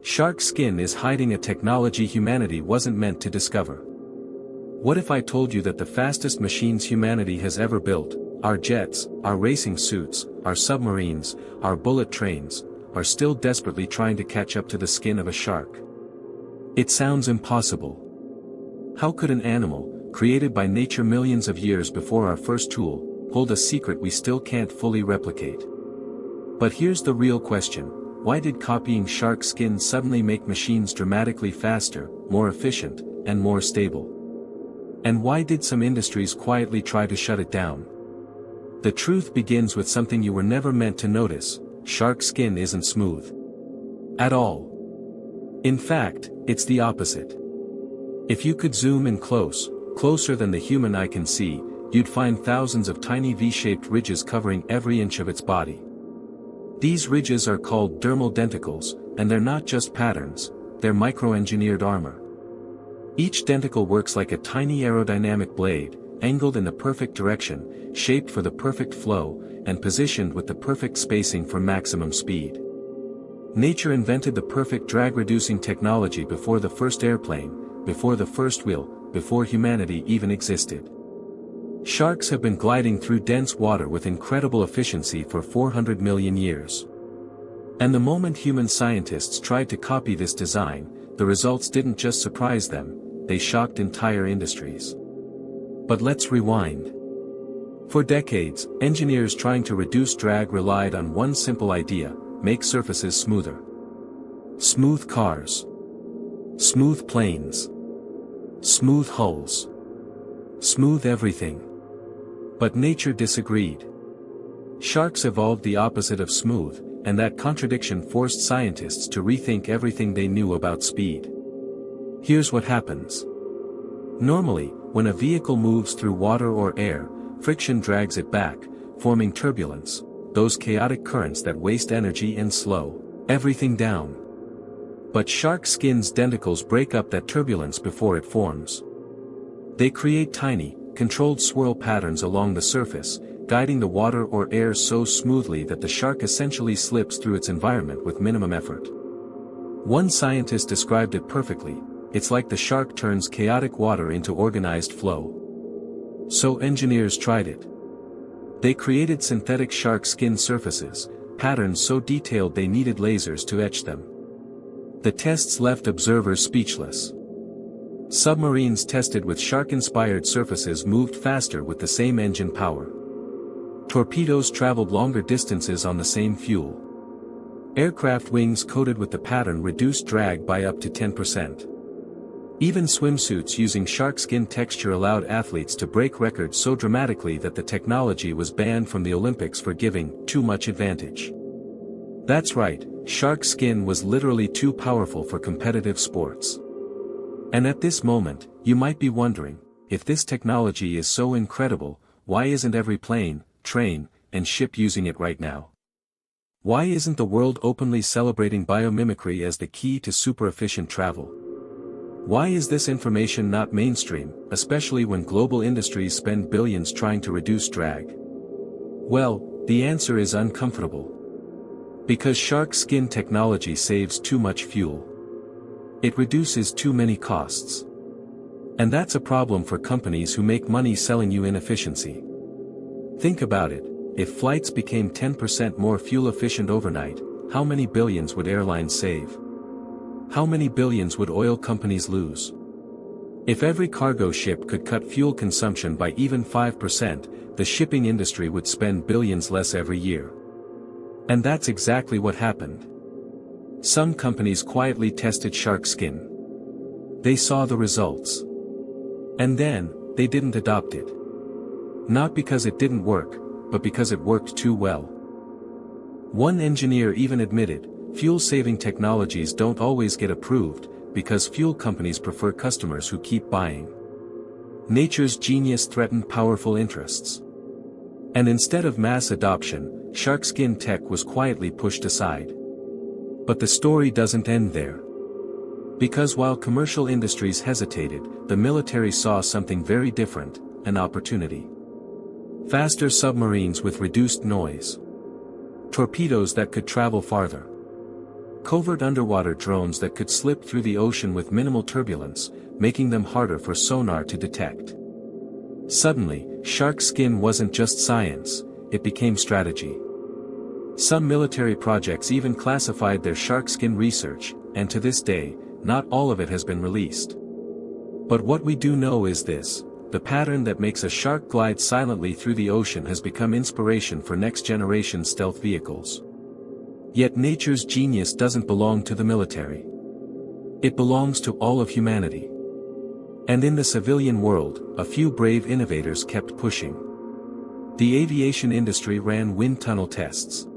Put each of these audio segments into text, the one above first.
Shark skin is hiding a technology humanity wasn't meant to discover. What if I told you that the fastest machines humanity has ever built, our jets, our racing suits, our submarines, our bullet trains, are still desperately trying to catch up to the skin of a shark? It sounds impossible. How could an animal, created by nature millions of years before our first tool, hold a secret we still can't fully replicate? But here's the real question. Why did copying shark skin suddenly make machines dramatically faster, more efficient, and more stable? And why did some industries quietly try to shut it down? The truth begins with something you were never meant to notice: shark skin isn't smooth. At all. In fact, it's the opposite. If you could zoom in closer than the human eye can see, you'd find thousands of tiny V-shaped ridges covering every inch of its body. These ridges are called dermal denticles, and they're not just patterns, they're micro-engineered armor. Each denticle works like a tiny aerodynamic blade, angled in the perfect direction, shaped for the perfect flow, and positioned with the perfect spacing for maximum speed. Nature invented the perfect drag-reducing technology before the first airplane, before the first wheel, before humanity even existed. Sharks have been gliding through dense water with incredible efficiency for 400 million years. And the moment human scientists tried to copy this design, the results didn't just surprise them, they shocked entire industries. But let's rewind. For decades, engineers trying to reduce drag relied on one simple idea: make surfaces smoother. Smooth cars. Smooth planes. Smooth hulls. Smooth everything. But nature disagreed. Sharks evolved the opposite of smooth, and that contradiction forced scientists to rethink everything they knew about speed. Here's what happens. Normally, when a vehicle moves through water or air, friction drags it back, forming turbulence, those chaotic currents that waste energy and slow everything down. But shark skin's denticles break up that turbulence before it forms. They create tiny, controlled swirl patterns along the surface, guiding the water or air so smoothly that the shark essentially slips through its environment with minimum effort. One scientist described it perfectly: it's like the shark turns chaotic water into organized flow. So engineers tried it. They created synthetic shark skin surfaces, patterns so detailed they needed lasers to etch them. The tests left observers speechless. Submarines tested with shark-inspired surfaces moved faster with the same engine power. Torpedoes traveled longer distances on the same fuel. Aircraft wings coated with the pattern reduced drag by up to 10%. Even swimsuits using shark skin texture allowed athletes to break records so dramatically that the technology was banned from the Olympics for giving too much advantage. That's right, shark skin was literally too powerful for competitive sports. And at this moment, you might be wondering, if this technology is so incredible, why isn't every plane, train, and ship using it right now? Why isn't the world openly celebrating biomimicry as the key to super-efficient travel? Why is this information not mainstream, especially when global industries spend billions trying to reduce drag? Well, the answer is uncomfortable. Because shark skin technology saves too much fuel. It reduces too many costs. And that's a problem for companies who make money selling you inefficiency. Think about it, if flights became 10% more fuel efficient overnight, how many billions would airlines save? How many billions would oil companies lose? If every cargo ship could cut fuel consumption by even 5%, the shipping industry would spend billions less every year. And that's exactly what happened. Some companies quietly tested shark skin. They saw the results. And then, they didn't adopt it. Not because it didn't work, but because it worked too well. One engineer even admitted, fuel-saving technologies don't always get approved, because fuel companies prefer customers who keep buying. Nature's genius threatened powerful interests. And instead of mass adoption, shark skin tech was quietly pushed aside. But the story doesn't end there. Because while commercial industries hesitated, the military saw something very different: an opportunity. Faster submarines with reduced noise. Torpedoes that could travel farther. covert underwater drones that could slip through the ocean with minimal turbulence, making them harder for sonar to detect. Suddenly, shark skin wasn't just science, it became strategy. Some military projects even classified their shark skin research, and to this day, not all of it has been released. But what we do know is this: the pattern that makes a shark glide silently through the ocean has become inspiration for next-generation stealth vehicles. Yet nature's genius doesn't belong to the military. It belongs to all of humanity. And in the civilian world, a few brave innovators kept pushing. The aviation industry ran wind tunnel tests.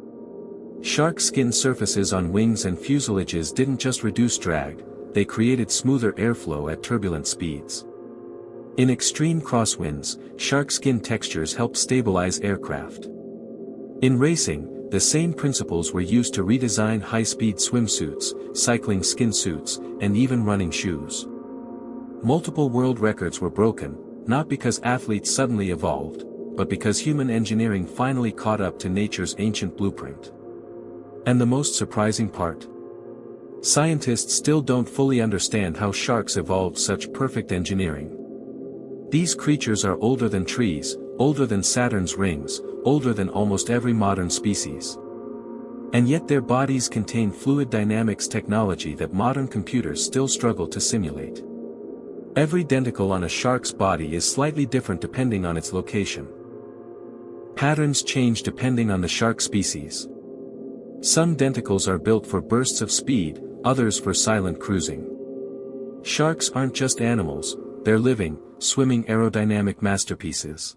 Shark skin surfaces on wings and fuselages didn't just reduce drag, they created smoother airflow at turbulent speeds. In extreme crosswinds, shark skin textures help stabilize aircraft. In racing, the same principles were used to redesign high-speed swimsuits, cycling skin suits, and even running shoes. Multiple world records were broken, not because athletes suddenly evolved, but because human engineering finally caught up to nature's ancient blueprint. And the most surprising part? Scientists still don't fully understand how sharks evolved such perfect engineering. These creatures are older than trees, older than Saturn's rings, older than almost every modern species. And yet their bodies contain fluid dynamics technology that modern computers still struggle to simulate. Every denticle on a shark's body is slightly different depending on its location. Patterns change depending on the shark species. Some denticles are built for bursts of speed, others for silent cruising. Sharks aren't just animals, they're living, swimming aerodynamic masterpieces.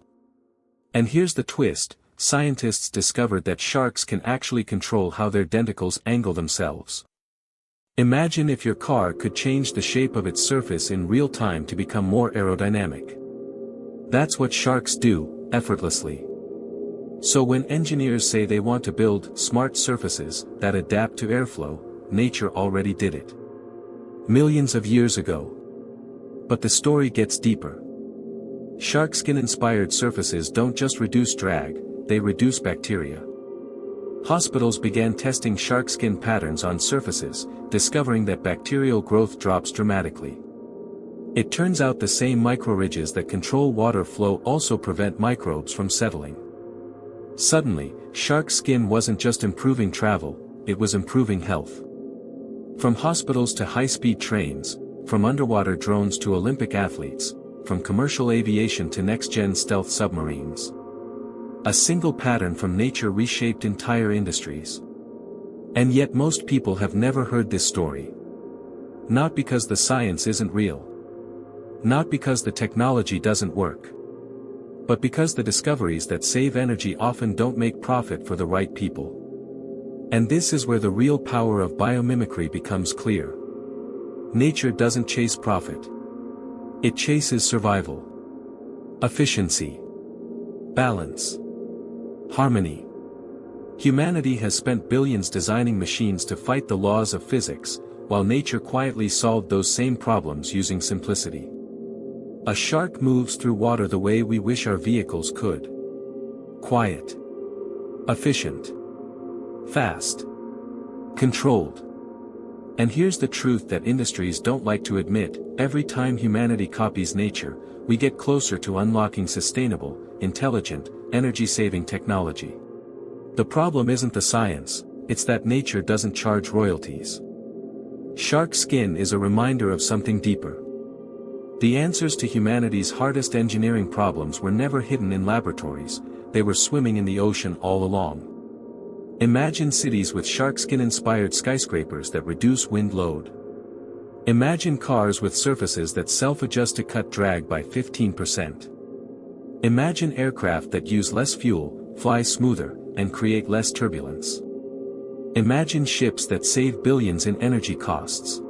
And here's the twist: scientists discovered that sharks can actually control how their denticles angle themselves. Imagine if your car could change the shape of its surface in real time to become more aerodynamic. That's what sharks do, effortlessly. So when engineers say they want to build smart surfaces that adapt to airflow, nature already did it. Millions of years ago. But the story gets deeper. Shark skin-inspired surfaces don't just reduce drag, they reduce bacteria. Hospitals began testing shark skin patterns on surfaces, discovering that bacterial growth drops dramatically. It turns out the same microridges that control water flow also prevent microbes from settling. Suddenly, shark skin wasn't just improving travel, it was improving health. From hospitals to high-speed trains, from underwater drones to Olympic athletes, from commercial aviation to next-gen stealth submarines. A single pattern from nature reshaped entire industries. And yet most people have never heard this story. Not because the science isn't real. Not because the technology doesn't work. But because the discoveries that save energy often don't make profit for the right people. And this is where the real power of biomimicry becomes clear. Nature doesn't chase profit. It chases survival. Efficiency. Balance. Harmony. Humanity has spent billions designing machines to fight the laws of physics, while nature quietly solved those same problems using simplicity. A shark moves through water the way we wish our vehicles could. Quiet. Efficient. Fast. Controlled. And here's the truth that industries don't like to admit: every time humanity copies nature, we get closer to unlocking sustainable, intelligent, energy-saving technology. The problem isn't the science, it's that nature doesn't charge royalties. Shark skin is a reminder of something deeper. The answers to humanity's hardest engineering problems were never hidden in laboratories, they were swimming in the ocean all along. Imagine cities with sharkskin-inspired skyscrapers that reduce wind load. Imagine cars with surfaces that self-adjust to cut drag by 15%. Imagine aircraft that use less fuel, fly smoother, and create less turbulence. Imagine ships that save billions in energy costs.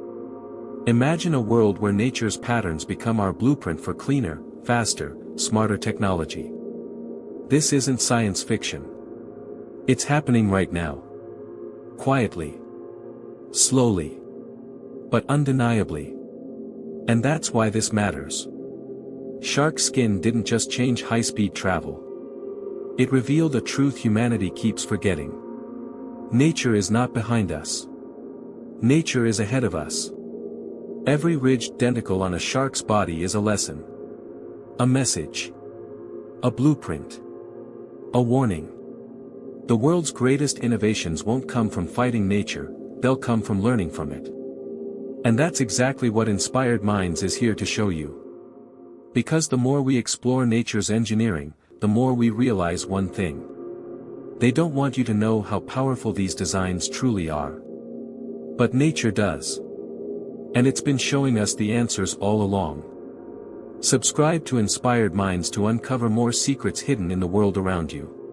Imagine a world where nature's patterns become our blueprint for cleaner, faster, smarter technology. This isn't science fiction. It's happening right now. Quietly. Slowly. But undeniably. And that's why this matters. Shark skin didn't just change high-speed travel. It revealed a truth humanity keeps forgetting. Nature is not behind us. Nature is ahead of us. Every ridged denticle on a shark's body is a lesson. A message. A blueprint. A warning. The world's greatest innovations won't come from fighting nature, they'll come from learning from it. And that's exactly what Inspired Minds is here to show you. Because the more we explore nature's engineering, the more we realize one thing. They don't want you to know how powerful these designs truly are. But nature does. And it's been showing us the answers all along. Subscribe to Inspired Minds to uncover more secrets hidden in the world around you.